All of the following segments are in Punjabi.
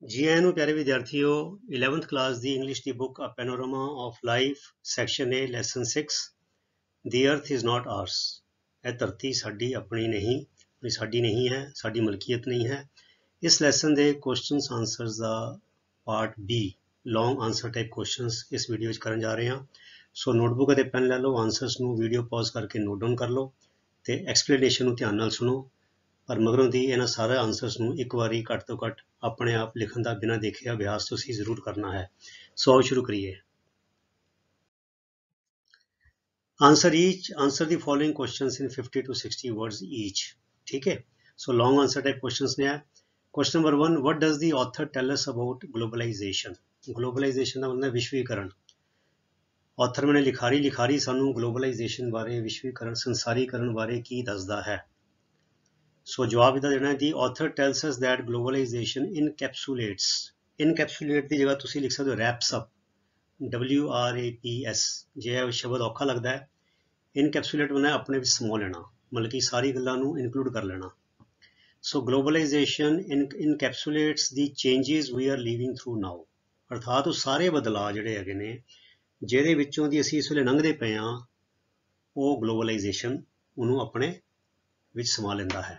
जी आए प्यारे विद्यार्थियों 11th क्लास दी इंग्लिश की book a panorama of life section A lesson 6 the earth is not ours. यह धरती साडी अपनी नहीं साडी नहीं है, साडी मलकीयत नहीं है। इस लैसन के क्वेश्चनस आंसरस का part B long answer type questions इस वीडियो करन जा रहे हैं। सो नोटबुक और पेन लै लो, आंसरस नू वीडियो पॉज करके नोट डाउन कर लो तो एक्सप्लेनेशन नू ध्यान नाल सुनो। पर मगरों की इन्हां सारे आंसरस नू एक बारी घट तो घट अपने आप लिखण का बिना देखे अभ्यास तुसीं जरूर करना है। सो आओ शुरू करिए। Answer the following questions in 50 to 60 words each. ठीक है, so long answer type questions ने है। Question number 1, what does the author tell us about globalization. Globalization का मतलब विश्वीकरण। ऑथर मैंने लिखारी सानू ग्लोबलाइजेशन बारे, विश्वीकरण, संसारीकरण बारे की दसदा है। सो जवाब इहदा देना है, the author tells us that globalization encapsulates. Encapsulate की जगह तुसीं लिख सकते हो रैप्स अप, WRAPS। जे शब्द औखा लगता है, इनकैप्सुलेट बनना अपने विच समो लेना, मतलब कि सारी गल्लां नूं इनकलूड कर लेना। So globalization encapsulates the changes we are living through now. अर्थात वो सारे बदलाव जिहड़े हैगे ने जिहदे विचों दी असीं इस वेले लंघदे पए हां, वो ग्लोबलाइजेशन उहनूं अपने विच समा लैंदा है।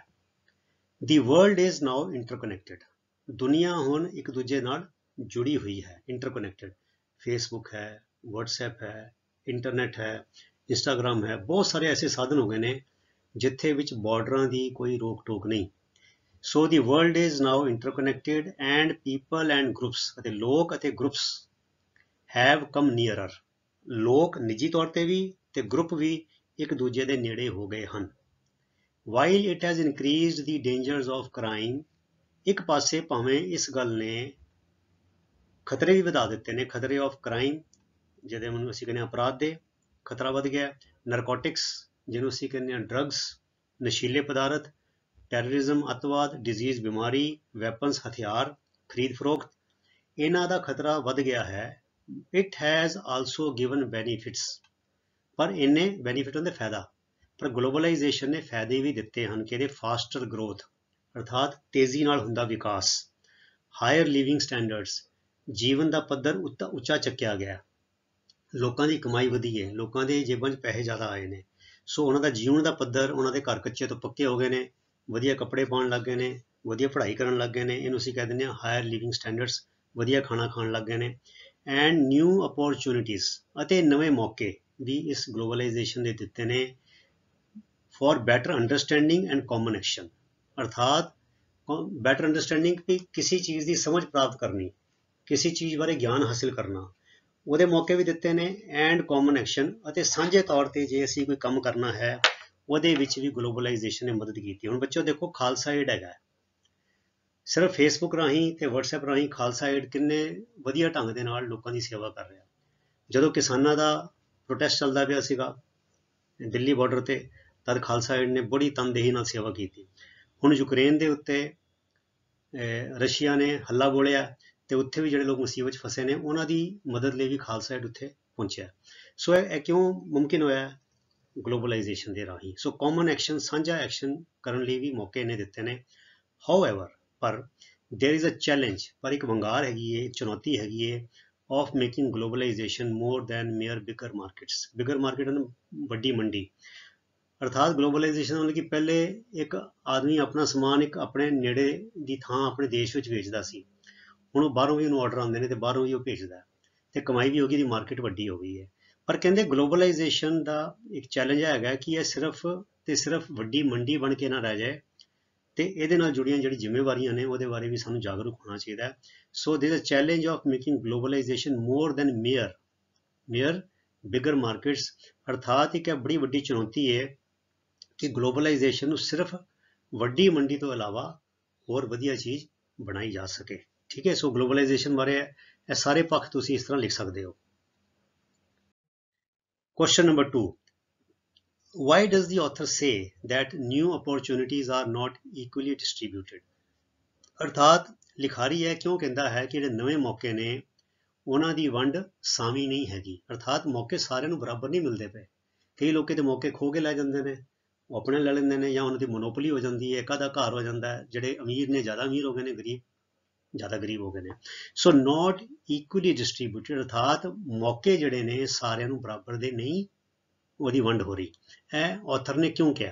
The world is now interconnected. दुनिया हुण एक दूजे नाल जुड़ी हुई है, इंटरकनैक्टेड। फेसबुक है, व्हाट्सएप है, इंटरनेट है, इंस्टाग्राम है, बहुत सारे ऐसे साधन हो गए ने जिथे विच बॉर्डरां दी कोई रोक टोक नहीं। So the world is now interconnected and people and groups, लोक अते ग्रुप्स हैव कम नीयरर। लोक निजी तौर पर भी ते ग्रुप भी एक दूजे दे नेड़े हो गए हैं। While it has increased the dangers of crime, एक पासे भावें इस गल ने खतरे भी वधा दिते ने, खतरे ऑफ क्राइम जिहदे असीं कहने अपराध दे खतरा वध गया, नरकोटिक्स जिन्हों असीं कहने ड्रग्स, नशीले पदार्थ, टैररिज्म, अतवाद, डिजीज़ बीमारी, वैपन्स हथियार, खरीद फरोख्त, इन्हां दा खतरा वध गया है। इट हैज़ आल्सो गिवन बैनीफिट्स, पर इन्ने बैनीफिट होंदे फायदा, पर ग्लोबलाइजेशन ने फायदे भी दिते हैं कि इहदे फास्टर ग्रोथ अर्थात तेजी नाल हुंदा विकास, हायर लिविंग स्टैंडर्ड्स, जीवन का पद्धर उच्चा चक्या गया, लोगों की कमाई वधी है, लोगों के जेबां 'च पैसे ज़्यादा आए ने। सो उन्हों का जीवन का पद्धर, उन्होंने घर कच्चे तो पक्के हो गए ने, वधिया कपड़े पाउण लग गए ने, वधिया पढ़ाई करन लग गए ने, इहनूं असीं कह दिंदे हायर लिविंग स्टैंडर्ड्स, वधिया खाना खाण लग गए ने। एंड न्यू अपॉर्चुनिटीज़ अते नवे मौके भी इस ग्लोबलाइजेशन दे दिते ने for better understanding and common action. अर्थात बैटर अंडरस्टैंडिंग भी किसी चीज़ की समझ प्राप्त करनी, किसी चीज़ बारे ज्ञान हासिल करना, ਉਹਦੇ मौके भी दिते ने। एंड कॉमन एक्शन अते सांझे तौर पर जे असीं कोई काम करना है ਉਹਦੇ ਵਿੱਚ भी ग्लोबलाइजेशन ने मदद की। हुण बच्चों देखो खालसा एड हैगा, सिर्फ फेसबुक राही ते व्हाट्सएप राही खालसा एड किन्ने वधिया ढंग दे नाल लोकां दी सेवा कर रहा। ਜਦੋਂ किसानां दा प्रोटेस्ट चलदा पिया सीगा दिल्ली बॉर्डर ते, तद खालसा एड ने बड़ी तनदेही नाल सेवा की। हुण यूक्रेन दे उत्ते रशिया ने हल्ला बोलिया तो उत्थे भी जिहड़े लोग मुसीबत फसे ने उन्हां दी मदद लई भी खालसा एड उत्थे पहुंचिया। सो यह क्यों मुमकिन होया? ग्लोबलाइजेशन दे राही। सो कॉमन एक्शन, साझा एक्शन करन लई भी मौके इन्हें दिते ने। हाउएवर, पर देयर इज़ अ चैलेंज, पर एक वंगार हैगी है, एक चुनौती हैगी है of making globalization more than mere bigger markets. Bigger market वड्डी मंडी, अर्थात ग्लोबलाइजेशन मतलब कि पहले एक आदमी अपना समान एक अपने नेड़े की थां अपने देश में वेचता सी, हुण बाहरों भी उन्होंने ऑर्डर आते हैं तो बाहरों भी वो भेजदा तो कमाई भी होगी, मार्केट वड्डी हो गई है। पर कहते ग्लोबलाइजेशन का एक चैलेंज है कि यह सिर्फ तो सिर्फ वड्डी मंडी बन के ना रह जाए, तो ये जुड़िया जी जिम्मेवारियां ने वो बारे भी सूँ जागरूक होना चाहिए। So this a challenge of making globalization more than mere bigger markets, अर्थात एक बड़ी वड्डी चुनौती है कि ग्लोबलाइजेशन सिर्फ वड्डी मंडी तो इलावा होर वधिया चीज़ बनाई जा सके। ठीक है, सो ग्लोबलाइजेशन बारे ये सारे पक्ष तुसीं इस तरह लिख सकते हो। Question number 2, why does the author say that new opportunities are not equally distributed. अर्थात लिखारी है क्यों कहता है कि जिहड़े नवे मौके ने उन्हां दी वंड सावी नहीं हैगी, अर्थात मौके सारिਆਂ ਨੂੰ बराबर नहीं मिलते पे। कई लोग तो मौके खो के लै जाते हैं, वो अपने लै लेंदे ने, या उन्हां दी मोनोपली हो जाती है, एक आधा घर हो जाता है, जिहड़े अमीर ने ज़्यादा अमीर हो गए ने, गरीब ज़्यादा गरीब हो गए ने। सो नॉट इक्वली डिस्ट्रीब्यूटेड, अर्थात मौके जिहड़े ने सारिਆਂ ਨੂੰ बराबर ਦੇ नहीं ਉਹਦੀ ਵੰਡ ਹੋ ਰਹੀ है। ऑथर ने क्यों किया?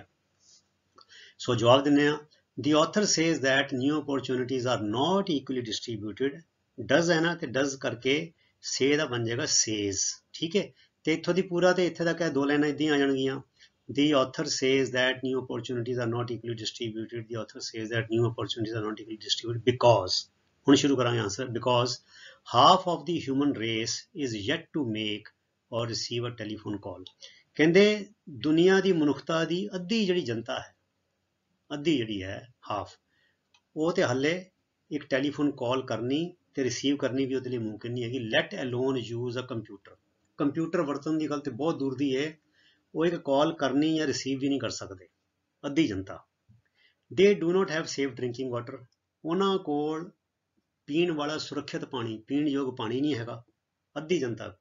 सो जवाब दिंदे आ, the author says that new opportunities are not equally distributed, does है ना, ਤੇ does ਕਰਕੇ say ਦਾ ਬਣ ਜਾਏਗਾ says, ਠੀਕ ਹੈ। ਤੇ ਇੱਥੋਂ ਦੀ ਪੂਰਾ ਤੇ ਇੱਥੇ ਤੱਕ ਇਹ ਦੋ ਲਾਈਨਾਂ ਇਦਾਂ ਆ ਜਾਣਗੀਆਂ। The author says that new opportunities are not equally distributed. The author says that new opportunities are not equally distributed because, ਹੁਣ ਸ਼ੁਰੂ ਕਰਾਂਗੇ answer, because half of the human race is yet to make or receive a telephone call। ਕਹਿੰਦੇ ਦੁਨੀਆ ਦੀ ਮਨੁੱਖਤਾ ਦੀ ਅੱਧੀ ਜਿਹੜੀ ਜਨਤਾ ਹੈ, ਅੱਧੀ ਜਿਹੜੀ ਹੈ ਹਾਫ, ਉਹ ਤੇ ਹੱਲੇ ਇੱਕ ਟੈਲੀਫੋਨ ਕਾਲ ਕਰਨੀ ਤੇ ਰਿਸੀਵ ਕਰਨੀ ਵੀ ਉਹਦੇ ਲਈ ਮੁਮਕਿਨ ਨਹੀਂ ਹੈਗੀ। ਲੈਟ ਅਲੋਨ ਯੂਜ਼ ਅ ਕੰਪਿਊਟਰ, ਕੰਪਿਊਟਰ ਵਰਤਣ ਦੀ ਗੱਲ ਤੇ ਬਹੁਤ ਦੂਰ ਦੀ ਹੈ, ਉਹ ਇੱਕ ਕਾਲ ਕਰਨੀ ਜਾਂ ਰਿਸੀਵ ਵੀ ਨਹੀਂ ਕਰ ਸਕਦੇ, ਅੱਧੀ ਜਨਤਾ। They do not have safe drinking water, ਉਹਨਾਂ ਕੋਲ ਪੀਣ ਵਾਲਾ ਸੁਰੱਖਿਅਤ ਪਾਣੀ, ਪੀਣ ਯੋਗ ਪਾਣੀ ਨਹੀਂ ਹੈਗਾ, ਅੱਧੀ ਜਨਤਾ।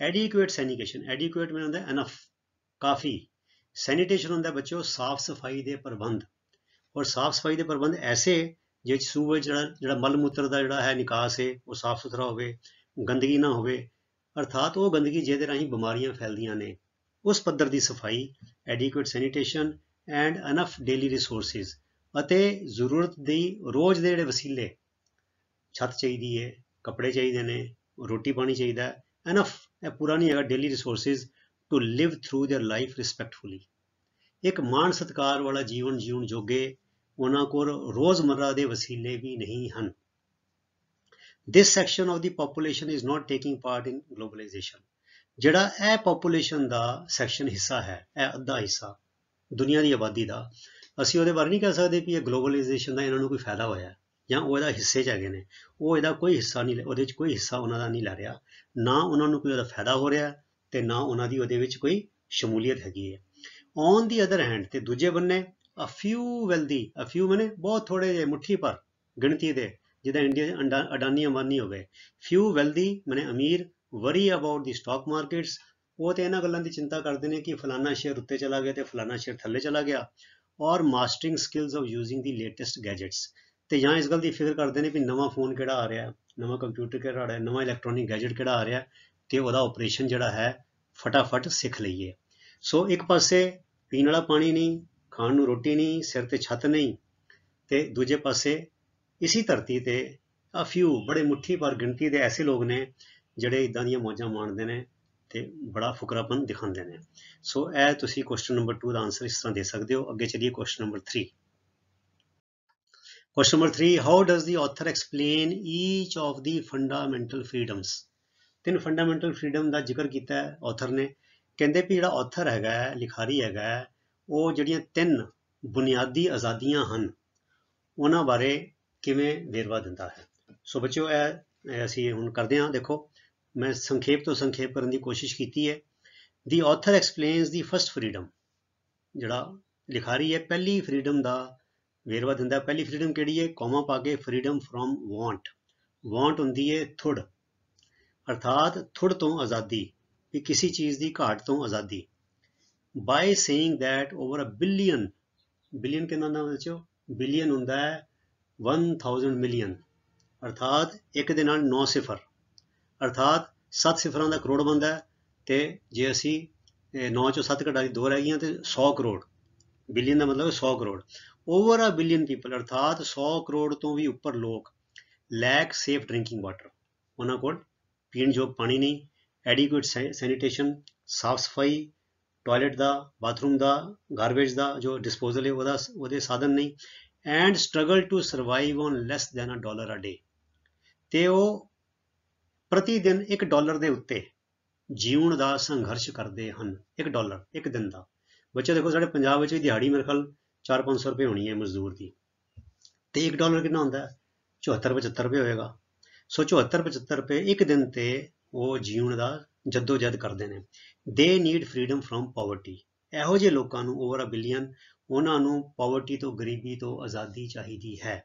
ਐਡੀਕੁਏਟ ਸੈਨੀਟੇਸ਼ਨ, ਐਡੀਕੁਏਟ ਮੈਨੂੰ ਹੁੰਦਾ ਐਨਫ, ਕਾਫੀ। ਸੈਨੀਟੇਸ਼ਨ ਹੁੰਦਾ ਬੱਚਿਓ ਸਾਫ ਸਫਾਈ ਦੇ ਪ੍ਰਬੰਧ, ਔਰ ਸਾਫ ਸਫਾਈ ਦੇ ਪ੍ਰਬੰਧ ਐਸੇ ਜਿਹ ਸੂਏ ਜਿਹੜਾ ਮਲ ਮੂਤਰ ਦਾ ਜਿਹੜਾ ਹੈ ਨਿਕਾਸ ਹੈ ਉਹ ਸਾਫ ਸੁਥਰਾ ਹੋਵੇ, ਗੰਦਗੀ ਨਾ ਹੋਵੇ, ਅਰਥਾਤ ਉਹ ਗੰਦਗੀ ਜਿਹਦੇ ਰਾਹੀਂ ਬਿਮਾਰੀਆਂ ਫੈਲਦੀਆਂ ਨੇ, ਉਸ ਪੱਧਰ ਦੀ ਸਫਾਈ। ਐਡੀਕੁਏਟ ਸੈਨੀਟੇਸ਼ਨ ਐਂਡ ਅਨਫ ਡੇਲੀ ਰਿਸੋਰਸਿਸ, ਅਤੇ ਜ਼ਰੂਰਤ ਦੀ ਰੋਜ਼ ਦੇ ਜਿਹੜੇ ਵਸੀਲੇ, ਛੱਤ ਚਾਹੀਦੀ ਹੈ, ਕੱਪੜੇ ਚਾਹੀਦੇ ਨੇ, ਰੋਟੀ ਪਾਣੀ ਚਾਹੀਦਾ, ਐਨਫ ਇਹ ਪੂਰਾ ਨਹੀਂ ਹੈਗਾ। Daily resources to live through their life respectfully, ਇੱਕ ਮਾਣ ਸਤਿਕਾਰ ਵਾਲਾ ਜੀਵਨ ਜੀਉਣ ਜੋਗੇ ਉਹਨਾਂ ਕੋਲ ਰੋਜ਼ਮर्रा ਦੇ ਵਸੀਲੇ ਵੀ ਨਹੀਂ ਹਨ। This section of the population is not taking part in globalisation, ਜਿਹੜਾ ਇਹ ਪੋਪੂਲੇਸ਼ਨ ਦਾ ਸੈਕਸ਼ਨ ਹਿੱਸਾ ਹੈ, ਇਹ ਅੱਧਾ ਹਿੱਸਾ ਦੁਨੀਆ ਦੀ ਆਬਾਦੀ ਦਾ, ਅਸੀਂ ਉਹਦੇ ਬਾਰੇ ਨਹੀਂ ਕਹਿ ਸਕਦੇ ਕਿ ਇਹ ਗਲੋਬਲਾਈਜੇਸ਼ਨ ਦਾ ਇਹਨਾਂ ਨੂੰ ਕੋਈ ਫਾਇਦਾ ਹੋਇਆ ਜਾਂ ਉਹ ਇਹਦਾ ਹਿੱਸੇ 'ਚ ਹੈਗੇ ਨੇ। ਉਹ ਇਹਦਾ ਕੋਈ ਹਿੱਸਾ ਨਹੀਂ, ਉਹਦੇ 'ਚ ਕੋਈ ਹਿੱਸਾ ਉਹਨਾਂ ਦਾ ਨਹੀਂ ਲੈ ਰਿਹਾ, ਨਾ ਉਹਨਾਂ ਨੂੰ ਕੋਈ ਉਹਦਾ ਫਾਇਦਾ ਹੋ ਰਿਹਾ ਤੇ ਨਾ ਉਹਨਾਂ ਦੀ ਉਹਦੇ ਵਿੱਚ ਕੋਈ ਸ਼ਮੂਲੀਅਤ ਹੈਗੀ ਹੈ। ਔਨ ਦੀ ਅਦਰ ਹੈਂਡ, ਤੇ ਦੂਜੇ ਬੰਨੇ ਅ ਫਿਊ ਵੈਲਦੀ, ਅ ਫਿਊ ਮੈਨੇ ਬਹੁਤ ਥੋੜੇ ਜਿਹੇ, ਮੁੱਠੀ ਪਰ ਗਿਣਤੀ ਦੇ, ਜਿੱਦਾਂ ਇੰਡੀਆ 'ਚ ਅਡਾਨੀ ਅੰਬਾਨੀ ਹੋ ਗਏ। ਫਿਊ ਵੈਲਦੀ ਮੈਨੇ ਅਮੀਰ, worry about the stock markets, ਉਹ ਤੇ ਇਹਨਾਂ ਗੱਲਾਂ ਦੀ ਚਿੰਤਾ ਕਰਦੇ ਨੇ ਕਿ ਫਲਾਨਾ ਸ਼ੇਅਰ ਉੱਤੇ ਚਲਾ ਗਿਆ ਤੇ ਫਲਾਨਾ ਸ਼ੇਅਰ ਥੱਲੇ ਚਲਾ ਗਿਆ। ਔਰ mastering skills of using the latest gadgets, ਤੇ ਜਾਂ ਇਸ ਗੱਲ ਦੀ ਫਿਕਰ ਕਰਦੇ ਨੇ ਵੀ ਨਵਾਂ ਫੋਨ ਕਿਹੜਾ ਆ ਰਿਹਾ, ਨਵਾਂ ਕੰਪਿਊਟਰ ਕਿਹੜਾ ਆ ਰਿਹਾ, ਨਵਾਂ ਇਲੈਕਟ੍ਰੋਨਿਕ ਗੈਜਟ ਕਿਹੜਾ ਆ ਰਿਹਾ, ਤੇ ਉਹਦਾ ਆਪਰੇਸ਼ਨ ਜਿਹੜਾ ਹੈ ਫਟਾਫਟ ਸਿੱਖ ਲਈਏ। ਸੋ ਇੱਕ ਪਾਸੇ ਪੀਣ ਵਾਲਾ ਪਾਣੀ ਨਹੀਂ, ਖਾਣ ਨੂੰ ਰੋਟੀ ਨਹੀਂ, ਸਿਰ ਤੇ ਛੱਤ ਨਹੀਂ, ਤੇ ਦੂਜੇ ਪਾਸੇ ਇਸੀ ਧਰਤੀ ਤੇ ਆ ਫਿਊ ਬੜੇ ਮੁੱਠੀ ਪਰ ਗਿਣਤੀ ਦੇ ਐਸੇ ਲੋਕ ਨੇ ਜਿਹੜੇ ਇੱਦਾਂ ਦੀਆਂ ਮੌਜਾਂ ਮਾਣਦੇ ਨੇ ਤੇ ਬੜਾ ਫੁਕਰਾਪਨ ਦਿਖਾਉਂਦੇ ਨੇ। ਸੋ ਇਹ ਤੁਸੀਂ ਕੁਐਸਚਨ ਨੰਬਰ 2 ਦਾ ਆਨਸਰ ਇਸ ਤਰ੍ਹਾਂ ਦੇ ਸਕਦੇ ਹੋ। ਅੱਗੇ ਚਲੀਏ question number 3। Question number 3, how does the author explain each of the fundamental freedoms? ਤਿੰਨ ਫੰਡਾਮੈਂਟਲ ਫਰੀडम ਦਾ ਜ਼ਿਕਰ ਕੀਤਾ ਹੈ ਆਥਰ ਨੇ। ਕਹਿੰਦੇ ਵੀ ਜਿਹੜਾ ਆਥਰ ਹੈਗਾ, ਲਿਖਾਰੀ ਹੈਗਾ, ਉਹ ਜਿਹੜੀਆਂ ਤਿੰਨ ਬੁਨਿਆਦੀ ਆਜ਼ਾਦੀਆਂ ਹਨ ਉਹਨਾਂ ਬਾਰੇ ਕਿਵੇਂ ਵੇਰਵਾ ਦਿੰਦਾ ਹੈ। ਸੋ ਬੱਚਿਓ ਇਹ ਅਸੀਂ ਹੁਣ ਕਰਦੇ ਹਾਂ। ਦੇਖੋ ਮੈਂ ਸੰਖੇਪ ਤੋਂ ਸੰਖੇਪ ਕਰਨ ਦੀ ਕੋਸ਼ਿਸ਼ ਕੀਤੀ ਹੈ। ਦੀ ਆਥਰ ਐਕਸਪਲੇਨਸ ਦੀ ਫਸਟ ਫਰੀडम, ਜਿਹੜਾ ਲਿਖਾਰੀ ਹੈ ਪਹਿਲੀ ਫਰੀडम ਦਾ ਵੇਰਵਾ ਦਿੰਦਾ। ਪਹਿਲੀ ਫਰੀडम ਕਿਹੜੀ ਹੈ? ਕੌਮਾ ਪਾ ਕੇ, ਫਰੀडम ਫਰੋਮ ਵਾਂਟ। ਵਾਂਟ ਹੁੰਦੀ ਹੈ ਥੁੜ, ਅਰਥਾਤ ਥੁੜ ਤੋਂ ਆਜ਼ਾਦੀ, ਵੀ ਕਿਸੇ ਚੀਜ਼ ਦੀ ਘਾਟ ਤੋਂ ਆਜ਼ਾਦੀ। By saying that over a billion, billion ਕਿੰਨਾ ਹੁੰਦਾ ਬੱਚਿਓ? ਬਿਲੀਅਨ ਹੁੰਦਾ ਹੈ 1000 ਮਿਲੀਅਨ, ਅਰਥਾਤ ਇੱਕ ਦੇ ਨਾਲ 9 ਸਿਫਰ, ਅਰਥਾਤ 7 ਸਿਫਰਾਂ ਦਾ ਕਰੋੜ ਬਣਦਾ ਹੈ। ਤੇ ਜੇ ਅਸੀਂ 9 ਚੋਂ 7 ਘਟਾ 2 ਰਹਿ ਗਈਆਂ ਤੇ 100 ਕਰੋੜ। ਬਿਲੀਅਨ ਦਾ ਮਤਲਬ 100 crore. Over a billion people, ਅਰਥਾਤ 100 ਕਰੋੜ ਤੋਂ ਵੀ ਉੱਪਰ ਲੋਕ ਲੈਕ ਸੇਫ ਡਰਿੰਕਿੰਗ ਵਾਟਰ, ਉਹਨਾਂ ਕੋਲ ਪੀਣ ਯੋਗ ਪਾਣੀ ਨਹੀਂ। ਐਡੀਕੁਏਟ ਸੈਨੀਟੇਸ਼ਨ, ਸਾਫ ਸਫਾਈ, ਟਾਇਲਟ ਦਾ, ਬਾਥਰੂਮ ਦਾ, ਗਾਰਬੇਜ ਦਾ ਜੋ ਡਿਸਪੋਜ਼ਲ ਹੈ ਉਹਦੇ ਸਾਧਨ ਨਹੀਂ। And struggle to survive on less than $1 a day, ਤੇ ਉਹ ਪ੍ਰਤੀ ਦਿਨ $1 ਦੇ ਉੱਤੇ ਜੀਉਣ ਦਾ ਸੰਘਰਸ਼ ਕਰਦੇ ਹਨ। $1 ਇੱਕ ਦਿਨ ਦਾ। ਬੱਚੇ ਦੇਖੋ ਸਾਡੇ ਪੰਜਾਬ ਵਿੱਚ ਵੀ ਦਿਹਾੜੀ ਮੇਰੇ ਖਿਆਲ 400-500 ਰੁਪਏ ਹੋਣੀ ਹੈ ਮਜ਼ਦੂਰ ਦੀ, ਤੇ $1 ਕਿੰਨਾ ਹੁੰਦਾ ਹੈ? 74-75 ਰੁਪਏ ਹੋਏਗਾ। ਸੋ 74-75 ਰੁਪਏ ਇੱਕ ਦਿਨ ਤੇ ਉਹ ਜੀਉਣ ਦਾ ਜੱਦੋ ਜਹਿਦ ਕਰਦੇ ਨੇ। ਦੇ ਨੀਡ ਫਰੀडम ਫਰੋਮ ਪਾਵਰਟੀ, ਇਹੋ ਜਿਹੇ ਲੋਕਾਂ ਨੂੰ ਓਵਰ ਅ ਬਿਲੀਅਨ, ਉਹਨਾਂ ਨੂੰ ਪਾਵਰਟੀ ਤੋਂ, ਗਰੀਬੀ ਤੋਂ ਆਜ਼ਾਦੀ ਚਾਹੀਦੀ ਹੈ।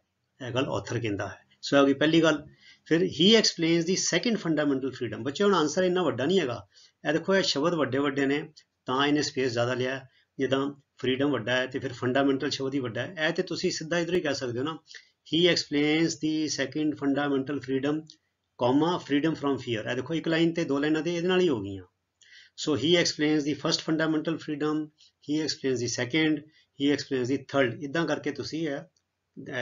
ਇਹ ਗੱਲ ਆਥਰ ਕਹਿੰਦਾ ਹੈ। ਸੋ ਇਹ ਹੋ ਗਈ ਪਹਿਲੀ ਗੱਲ। ਫਿਰ ਹੀ ਐਕਸਪਲੇਨਸ ਦੀ ਸੈਕਿੰਡ ਫੰਡਾਮੈਂਟਲ ਫਰੀडम। ਬੱਚੇ ਹੁਣ ਆਨਸਰ ਇੰਨਾ ਵੱਡਾ ਨਹੀਂ ਹੈਗਾ, ਇਹ ਦੇਖੋ ਇਹ ਸ਼ਬਦ ਵੱਡੇ ਵੱਡੇ ਨੇ ਤਾਂ ਇਹਨੇ ਸਪੇਸ ਜ਼ਿਆਦਾ ਲਿਆ। ਜਿੱਦਾਂ ਫਰੀडम ਵੱਡਾ ਹੈ ਤੇ ਫਿਰ ਫੰਡਾਮੈਂਟਲ ਸ਼ਬਦ ਹੀ ਵੱਡਾ ਹੈ। ਇਹ ਤੇ ਤੁਸੀਂ ਸਿੱਧਾ ਇੱਧਰੋਂ ਹੀ ਕਹਿ ਸਕਦੇ ਹੋ ਨਾ, He explains the second fundamental freedom, comma freedom from fear। ਇਹ ਦੇਖੋ ਇੱਕ ਲਾਈਨ ਤੇ ਦੋ ਲਾਈਨਾਂ ਤੇ ਇਹਦੇ ਨਾਲ ਹੀ ਹੋ ਗਈਆਂ। So he explains the first fundamental freedom, he explains the second, he explains the third। ਇਦਾਂ ਕਰਕੇ ਤੁਸੀਂ ਇਹ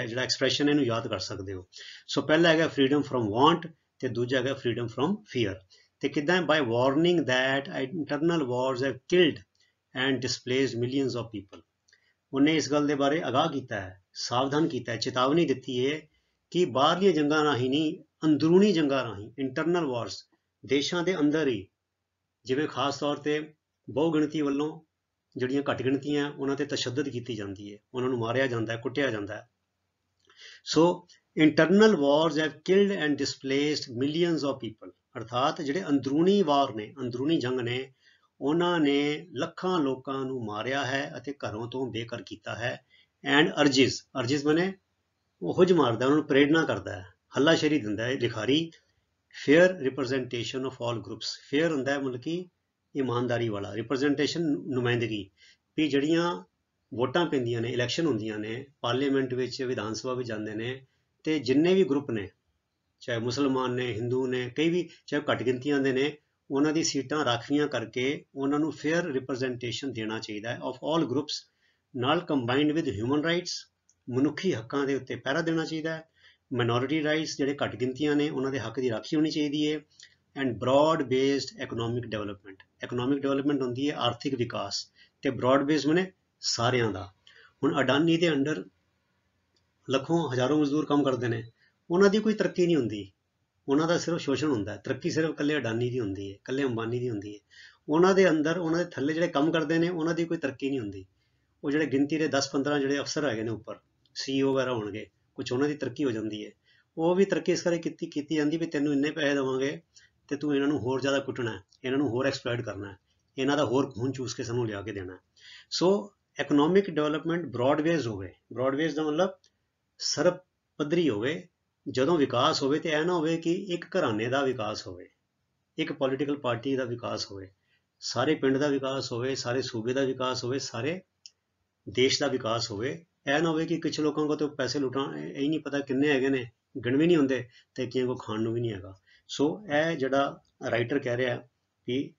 ਜਿਹੜਾ ਐਕਸਪ੍ਰੈਸ਼ਨ ਇਹਨੂੰ ਯਾਦ ਕਰ ਸਕਦੇ ਹੋ। ਸੋ ਪਹਿਲਾ ਹੈਗਾ freedom from want ਤੇ ਦੂਜਾ ਹੈਗਾ freedom from fear। ਤੇ ਕਿਦਾਂ? by warning that internal wars have killed and displaced millions of people। ਉਹਨੇ ਇਸ ਗੱਲ ਦੇ ਬਾਰੇ ਅਗਾਹ ਕੀਤਾ ਹੈ, ਸਾਵਧਾਨ ਕੀਤਾ ਹੈ, ਚੇਤਾਵਨੀ ਦਿੱਤੀ ਹੈ ਕਿ ਬਾਹਰਲੀਆਂ ਜੰਗਾਂ ਰਾਹੀਂ ਨਹੀਂ, ਅੰਦਰੂਨੀ ਜੰਗਾਂ ਰਾਹੀਂ, ਇੰਟਰਨਲ ਵਾਰਸ, ਦੇਸ਼ਾਂ ਦੇ ਅੰਦਰ ਹੀ, ਜਿਵੇਂ ਖਾਸ ਤੌਰ ਤੇ ਬਹੁ ਗਿਣਤੀ ਵੱਲੋਂ ਜਿਹੜੀਆਂ ਘੱਟ ਗਿਣਤੀਆਂ ਉਹਨਾਂ ਤੇ ਤਸ਼ੱਦਦ ਕੀਤੀ ਜਾਂਦੀ ਹੈ, ਉਹਨਾਂ ਨੂੰ ਮਾਰਿਆ ਜਾਂਦਾ ਹੈ, ਕੁੱਟਿਆ ਜਾਂਦਾ ਹੈ। So internal wars have killed and displaced millions of people. ਅਰਥਾਤ ਜਿਹੜੇ ਅੰਦਰੂਨੀ ਵਾਰ ਨੇ, ਅੰਦਰੂਨੀ ਜੰਗ ਨੇ, ਉਹਨਾਂ ਨੇ ਲੱਖਾਂ ਲੋਕਾਂ ਨੂੰ ਮਾਰਿਆ ਹੈ ਅਤੇ ਘਰੋਂ ਤੋਂ ਬੇਘਰ ਕੀਤਾ ਹੈ। ਐਂਡ ਅਰਜਿਸ ਬਣੇ ਉਹ ਹੁਜ ਮਾਰਦਾ, ਉਹਨਾਂ ਨੂੰ ਪ੍ਰੇਰਨਾ ਕਰਦਾ ਹੈ, ਹੱਲਾਸ਼ੇਰੀ ਦਿੰਦਾ ਹੈ ਲਿਖਾਰੀ। Fair representation of all groups. Fair ਹੁੰਦਾ ਹੈ ਮਤਲਬ ਕਿ ਇਮਾਨਦਾਰੀ ਵਾਲਾ, ਰਿਪਰਜ਼ੈਂਟੇਸ਼ਨ ਨੁਮਾਇੰਦਗੀ, ਵੀ ਜਿਹੜੀਆਂ ਵੋਟਾਂ ਪੈਂਦੀਆਂ ਨੇ, ਇਲੈਕਸ਼ਨ ਹੁੰਦੀਆਂ ਨੇ, ਪਾਰਲੀਮੈਂਟ ਵਿੱਚ, ਵਿਧਾਨ ਸਭਾ ਵਿੱਚ ਜਾਂਦੇ ਨੇ, ਤੇ ਜਿੰਨੇ ਵੀ ਗਰੁੱਪ ਨੇ, ਚਾਹੇ ਮੁਸਲਮਾਨ ਨੇ, ਹਿੰਦੂ ਨੇ, ਕਈ ਵੀ, ਚਾਹੇ ਘੱਟ ਗਿਣਤੀਆਂ ਦੇ ਨੇ, ਉਹਨਾਂ ਦੀ ਸੀਟਾਂ ਰਾਖਵੀਆਂ ਕਰਕੇ ਉਹਨਾਂ ਨੂੰ ਫੇਅਰ ਰਿਪਰਜ਼ੈਂਟੇਸ਼ਨ ਦੇਣਾ ਚਾਹੀਦਾ ਹੈ ਆਫ ਆਲ ਗਰੁੱਪਸ। ਨਾਲ ਕੰਬਾਈਨਡ ਵਿਦ ਹਿਊਮਨ ਰਾਈਟਸ, ਮਨੁੱਖੀ ਹੱਕਾਂ ਦੇ ਉੱਤੇ ਪਹਿਰਾ ਦੇਣਾ ਚਾਹੀਦਾ ਹੈ। ਮਾਈਨੋਰਿਟੀ ਰਾਈਟਸ, ਜਿਹੜੇ ਘੱਟ ਗਿਣਤੀਆਂ ਨੇ, ਉਹਨਾਂ ਦੇ ਹੱਕ ਦੀ ਰਾਖੀ ਹੋਣੀ ਚਾਹੀਦੀ ਹੈ। And broad based economic development. Economic development ਹੁੰਦੀ ਹੈ ਆਰਥਿਕ ਵਿਕਾਸ, ਤੇ ਬ੍ਰੌਡ ਬੇਸਡ ਮਨੇ ਸਾਰਿਆਂ ਦਾ। ਹੁਣ ਅਡਾਨੀ ਦੇ ਅੰਡਰ ਲੱਖੋਂ ਹਜ਼ਾਰੋਂ ਮਜ਼ਦੂਰ ਕੰਮ ਕਰਦੇ ਨੇ, ਉਹਨਾਂ ਦੀ ਕੋਈ ਤਰੱਕੀ ਨਹੀਂ ਹੁੰਦੀ, ਉਹਨਾਂ ਦਾ ਸਿਰਫ ਸ਼ੋਸ਼ਣ ਹੁੰਦਾ ਹੈ। ਤਰੱਕੀ ਸਿਰਫ ਇਕੱਲੇ ਅਡਾਨੀ ਦੀ ਹੁੰਦੀ ਹੈ, ਇਕੱਲੇ ਅੰਬਾਨੀ ਦੀ ਹੁੰਦੀ ਹੈ। ਉਹਨਾਂ ਦੇ ਅੰਦਰ, ਉਹਨਾਂ ਦੇ ਥੱਲੇ ਜਿਹੜੇ ਕੰਮ ਕਰਦੇ ਨੇ, ਉਹਨਾਂ ਦੀ ਕੋਈ ਤਰੱਕੀ ਨਹੀਂ ਹੁੰਦੀ। ਉਹ ਜਿਹੜੇ ਗਿਣਤੀ ਦੇ 10-15 ਜਿਹੜੇ ਅਫਸਰ ਹੈਗੇ ਨੇ ਉੱਪਰ, CEO ਵਗੈਰਾ ਹੋਣਗੇ, ਕੁਛ ਉਹਨਾਂ ਦੀ ਤਰੱਕੀ ਹੋ ਜਾਂਦੀ ਹੈ। ਉਹ ਵੀ ਤਰੱਕੀ ਇਸ ਕਰਕੇ ਕੀਤੀ ਜਾਂਦੀ ਵੀ ਤੈਨੂੰ ਇੰਨੇ ਪੈਸੇ ਦੇਵਾਂਗੇ ਤੇ ਤੂੰ ਇਹਨਾਂ ਨੂੰ ਹੋਰ ਜ਼ਿਆਦਾ ਕੁੱਟਣਾ ਹੈ, ਇਹਨਾਂ ਨੂੰ ਹੋਰ ਐਕਸਪਲੋਇਟ ਕਰਨਾ ਹੈ, ਇਹਨਾਂ ਦਾ ਹੋਰ ਖੂਨ ਚੂਸ ਕੇ ਸਾਨੂੰ ਲਿਆ ਕੇ ਦੇਣਾ ਹੈ। ਸੋ ਇਕਨੋਮਿਕ ਡਿਵੈਲਪਮੈਂਟ ਬ੍ਰੌਡਵੇਜ਼ ਹੋਵੇ। ਬ੍ਰੌਡਵੇਜ਼ ਦਾ ਮਤਲਬ ਸਰਬ ਪੱਧਰੀ ਹੋਵੇ। ਜਦੋਂ ਵਿਕਾਸ ਹੋਵੇ ਤੇ ਇਹ ਨਾ ਹੋਵੇ ਕਿ ਇੱਕ ਘਰਾਣੇ ਦਾ ਵਿਕਾਸ ਹੋਵੇ, ਇੱਕ ਪੋਲੀਟੀਕਲ ਪਾਰਟੀ ਦਾ ਵਿਕਾਸ ਹੋਵੇ, ਸਾਰੇ ਪਿੰਡ ਦਾ ਵਿਕਾਸ ਹੋਵੇ, ਸਾਰੇ ਸੂਬੇ ਦਾ ਵਿਕਾਸ ਹੋਵੇ, ਸਾਰੇ ਦੇਸ਼ ਦਾ ਵਿਕਾਸ ਹੋਵੇ। ਇਹ ਨਾ ਹੋਵੇ ਕਿ ਕੁਛ ਲੋਕਾਂ ਕੋਲ ਤਾਂ ਪੈਸੇ ਲੁੱਟਾਂ, ਇਹ ਨਹੀਂ ਪਤਾ ਕਿੰਨੇ ਹੈਗੇ ਨੇ, ਗਿਣਵੇਂ ਨਹੀਂ ਹੁੰਦੇ, ਤੇ ਕਿਸੇ ਕੋਲ ਖਾਣ ਨੂੰ ਵੀ ਨਹੀਂ ਹੈਗਾ। ਸੋ ਇਹ ਜਿਹੜਾ ਰਾਈਟਰ ਕਹਿ ਰਿਹਾ ਕਿ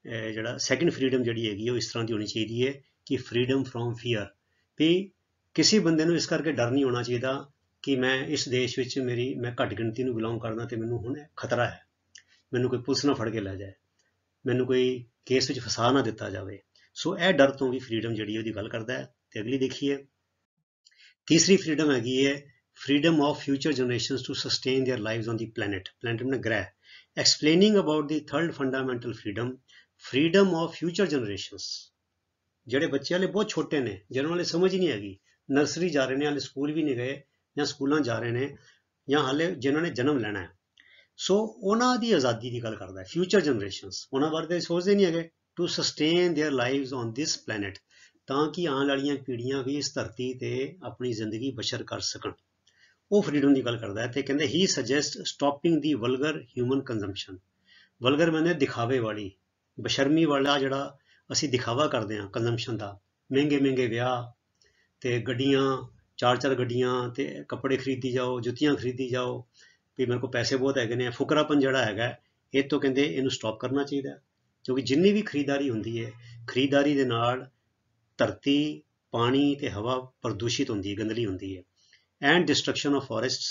ਜਿਹੜਾ ਸੈਕਿੰਡ ਫਰੀਡਮ ਜਿਹੜੀ ਹੈਗੀ ਉਹ ਇਸ ਤਰ੍ਹਾਂ ਦੀ ਹੋਣੀ ਚਾਹੀਦੀ ਹੈ ਕਿ ਫਰੀਡਮ ਫਰੋਮ ਫੀਅਰ, ਵੀ ਕਿਸੇ ਬੰਦੇ ਨੂੰ ਇਸ ਕਰਕੇ ਡਰ ਨਹੀਂ ਹੋਣਾ ਚਾਹੀਦਾ ਕਿ ਮੈਂ ਇਸ ਦੇਸ਼ ਵਿੱਚ, ਮੈਂ ਘੱਟ ਗਿਣਤੀ ਨੂੰ ਬਿਲੋਂਗ ਕਰਦਾ ਤੇ ਮੈਨੂੰ ਹੁਣ ਖਤਰਾ ਹੈ, ਮੈਨੂੰ ਕੋਈ ਪੁਲਿਸ ਨਾ ਫੜ ਕੇ ਲੈ ਜਾਏ, ਮੈਨੂੰ ਕੋਈ ਕੇਸ ਵਿੱਚ ਫਸਾ ਨਾ ਦਿੱਤਾ ਜਾਵੇ। ਸੋ ਇਹ ਡਰ ਤੋਂ ਵੀ ਫਰੀਡਮ ਜਿਹੜੀ ਉਹਦੀ ਗੱਲ ਕਰਦਾ ਹੈ। ਤੇ ਅਗਲੀ ਦੇਖੀਏ, ਤੀਸਰੀ ਫਰੀਡਮ ਹੈਗੀ ਹੈ freedom of future generations to sustain their lives on the planet। planet में ग्रह। explaining about the third fundamental freedom of future generations। ਜਿਹੜੇ ਬੱਚੇ ਵਾਲੇ ਬਹੁਤ ਛੋਟੇ ਨੇ, ਜਿਹਨਾਂ ਵਾਲੇ ਸਮਝ ਹੀ ਨਹੀਂ ਹੈਗੀ, ਨਰਸਰੀ ਜਾ ਰਹੇ ਨੇ, ਹਾਲੇ ਸਕੂਲ ਵੀ ਨਹੀਂ ਗਏ, ਜਾਂ ਸਕੂਲਾਂ ਜਾ ਰਹੇ ਨੇ, ਜਾਂ ਹਾਲੇ ਜਿਨ੍ਹਾਂ ਨੇ ਜਨਮ ਲੈਣਾ ਹੈ। ਸੋ ਉਹਨਾਂ ਦੀ ਆਜ਼ਾਦੀ ਦੀ ਗੱਲ ਕਰਦਾ ਹੈ। ਫਿਊਚਰ ਜਨਰੇਸ਼ਨਸ, ਉਹਨਾਂ ਬਾਰੇ ਤਾਂ ਸੋਚਦੇ ਨਹੀਂ ਹੈਗੇ। To sustain their lives on this planet, ਤਾਂ ਕਿ ਆਉਣ ਵਾਲੀਆਂ ਪੀੜ੍ਹੀਆਂ ਵੀ ਇਸ ਧਰਤੀ ਤੇ ਆਪਣੀ ਜ਼ਿੰਦਗੀ ਬਸ਼ਰ ਕਰ ਸਕਣ। ਉਹ ਫਰੀਡਮ ਦੀ ਗੱਲ ਕਰਦਾ ਹੈ। ਤੇ ਕਹਿੰਦੇ ਹੀ ਸਜੈਸਟ ਸਟਾਪਿੰਗ ਦੀ ਵਲਗਰ ਹਿਊਮਨ ਕੰਜ਼ੰਪਸ਼ਨ। ਵਲਗਰ ਮੈਨੇ ਦਿਖਾਵੇ ਵਾਲੀ, ਬਸ਼ਰਮੀ ਵਾਲਾ ਜਿਹੜਾ ਅਸੀਂ ਦਿਖਾਵਾ ਕਰਦੇ ਹਾਂ ਕੰਜ਼ੰਪਸ਼ਨ ਦਾ, ਮਹਿੰਗੇ ਮਹਿੰਗੇ ਵਿਆਹ ਤੇ ਗੱਡੀਆਂ, 4-4 ਗੱਡੀਆਂ, ਤੇ ਕੱਪੜੇ ਖਰੀਦੀ ਜਾਓ, ਜੁੱਤੀਆਂ ਖਰੀਦੀ ਜਾਓ, ਵੀ ਮੇਰੇ ਕੋਲ ਪੈਸੇ ਬਹੁਤ ਹੈਗੇ ਨੇ। ਫੁਕਰਾਪਨ ਜਿਹੜਾ ਹੈਗਾ, ਇਹ ਤੋਂ ਕਹਿੰਦੇ ਇਹਨੂੰ ਸਟਾਪ ਕਰਨਾ ਚਾਹੀਦਾ, ਕਿਉਂਕਿ ਜਿੰਨੀ ਵੀ ਖਰੀਦਦਾਰੀ ਹੁੰਦੀ ਹੈ, ਖਰੀਦਦਾਰੀ ਦੇ ਨਾਲ ਧਰਤੀ, ਪਾਣੀ ਤੇ ਹਵਾ ਪ੍ਰਦੂਸ਼ਿਤ ਹੁੰਦੀ ਹੈ, ਗੰਦਲੀ ਹੁੰਦੀ ਹੈ। ਐਂਡ ਡਿਸਟਰਕਸ਼ਨ ਆਫ ਫੋਰੈਸਟਸ,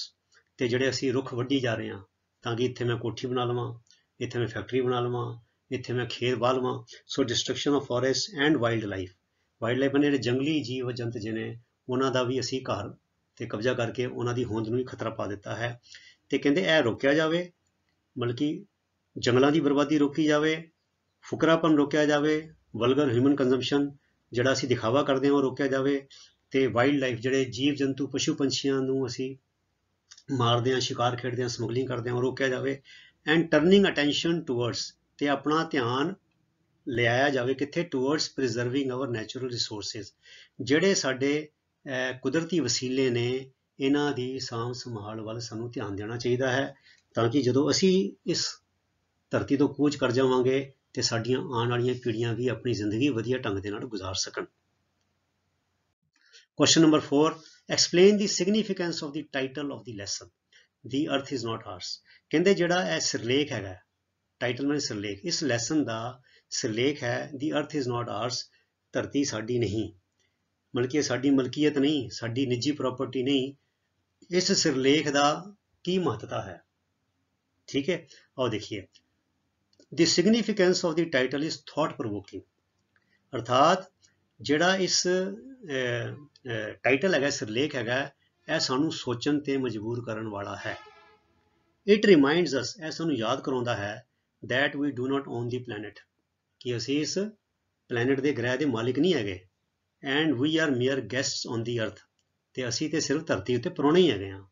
ਤੇ ਜਿਹੜੇ ਅਸੀਂ ਰੁੱਖ ਵੱਢੀ ਜਾ ਰਹੇ ਹਾਂ ਤਾਂ ਕਿ ਇੱਥੇ ਮੈਂ ਕੋਠੀ ਬਣਾ ਲਵਾਂ, ਇੱਥੇ ਮੈਂ ਫੈਕਟਰੀ ਬਣਾ ਲਵਾਂ, ਇੱਥੇ ਮੈਂ ਖੇਤ ਵਾਹ ਲਵਾਂ। So destruction of forest and wildlife. Wildlife ਨੇ ਜਿਹੜੇ ਜੰਗਲੀ ਜੀਵ ਜੰਤ ਜਿਹਨੇ, ਉਹਨਾਂ ਦਾ ਵੀ ਅਸੀਂ ਘਰ ਤੇ ਕਬਜ਼ਾ ਕਰਕੇ ਉਹਨਾਂ ਦੀ ਹੋਂਦ ਨੂੰ ਵੀ ਖਤਰਾ ਪਾ ਦਿੱਤਾ ਹੈ। ਤੇ ਕਹਿੰਦੇ ਇਹ ਰੋਕਿਆ ਜਾਵੇ, ਮਤਲਬ ਕਿ ਜੰਗਲਾਂ ਦੀ ਬਰਬਾਦੀ ਰੋਕੀ ਜਾਵੇ, ਫੁਕਰਾਪਨ ਰੋਕਿਆ ਜਾਵੇ, ਵਲਗਰ ਹਿਊਮਨ ਕੰਜ਼ੰਪਸ਼ਨ ਜਿਹੜਾ ਅਸੀਂ ਦਿਖਾਵਾ ਕਰਦੇ ਹਾਂ ਉਹ ਰੋਕਿਆ ਜਾਵੇ, ਤੇ ਵਾਈਲਡ ਲਾਈਫ ਜਿਹੜੇ ਜੀਵ ਜੰਤੂ, ਪਸ਼ੂ ਪੰਛੀਆਂ ਨੂੰ ਅਸੀਂ ਮਾਰਦੇ ਹਾਂ, ਸ਼ਿਕਾਰ ਖੇਡਦੇ ਹਾਂ, ਸਮਗਲਿੰਗ ਕਰਦੇ ਹਾਂ, ਉਹ ਰੋਕਿਆ ਜਾਵੇ। ਐਂਡ ਟਰਨਿੰਗ ਅਟੈਂਸ਼ਨ ਟੂਵਰਡਸ, ਤੇ ਆਪਣਾ ਧਿਆਨ ਲਿਆਇਆ ਜਾਵੇ ਕਿੱਥੇ, ਟੂਵਰਡਸ ਪ੍ਰੀਜ਼ਰਵਿੰਗ ਆਵਰ ਨੈਚੁਰਲ ਰਿਸੋਰਸਿਸ। ਜਿਹੜੇ ਸਾਡੇ ਕੁਦਰਤੀ ਵਸੀਲੇ ਨੇ, ਇਹਨਾਂ ਦੀ ਸਾਂਭ ਸੰਭਾਲ ਵੱਲ ਸਾਨੂੰ ਧਿਆਨ ਦੇਣਾ ਚਾਹੀਦਾ ਹੈ, ਤਾਂ ਕਿ ਜਦੋਂ ਅਸੀਂ ਇਸ ਧਰਤੀ ਤੋਂ ਕੂਚ ਕਰ ਜਾਵਾਂਗੇ ਤੇ ਸਾਡੀਆਂ ਆਉਣ ਵਾਲੀਆਂ ਪੀੜ੍ਹੀਆਂ ਵੀ ਆਪਣੀ ਜ਼ਿੰਦਗੀ ਵਧੀਆ ਢੰਗ ਦੇ ਨਾਲ ਗੁਜ਼ਾਰ ਸਕਣ। Question number 4, Explain the significance of the title of the lesson. The earth is not ours. ਕਹਿੰਦੇ ਜਿਹੜਾ ਇਹ ਸਿਰਲੇਖ ਹੈਗਾ, ਟਾਈਟਲ में ਸਿਰਲੇਖ, ਇਸ ਲੈਸਨ ਦਾ ਸਿਰਲੇਖ ਹੈ the earth is not ours, ਧਰਤੀ ਸਾਡੀ ਨਹੀਂ, ਮਤਲਬ ਕਿ ਸਾਡੀ ਮਲਕੀਅਤ ਨਹੀਂ, ਸਾਡੀ ਨਿੱਜੀ ਪ੍ਰਾਪਰਟੀ ਨਹੀਂ। ਇਸ ਸਿਰਲੇਖ ਦਾ ਕੀ ਮਹੱਤਤਾ ਹੈ, ਠੀਕ ਹੈ। ਆਓ ਦੇਖੀਏ। The significance of the title is thought provoking, ਅਰਥਾਤ ਜਿਹੜਾ ਇਸ ਟਾਈਟਲ ਹੈਗਾ, ਸਿਰਲੇਖ ਹੈਗਾ, ਇਹ ਸਾਨੂੰ ਸੋਚਣ ਤੇ ਮਜਬੂਰ ਕਰਨ ਵਾਲਾ ਹੈ। It reminds us, ਇਹ ਸਾਨੂੰ ਯਾਦ ਕਰਾਉਂਦਾ ਹੈ that we do not own the planet, ਕਿ ਅਸੀਂ ਇਸ ਪਲੈਨਟ ਦੇ ਗ੍ਰਹਿ ਦੇ ਮਾਲਿਕ ਨਹੀਂ ਹੈਗੇ। And we are mere guests on the earth, ਤੇ ਅਸੀਂ ਤੇ ਸਿਰਫ ਧਰਤੀ ਉੱਤੇ ਪ੍ਰਾਹੁਣੇ ਹੀ ਹੈਗੇ ਹਾਂ।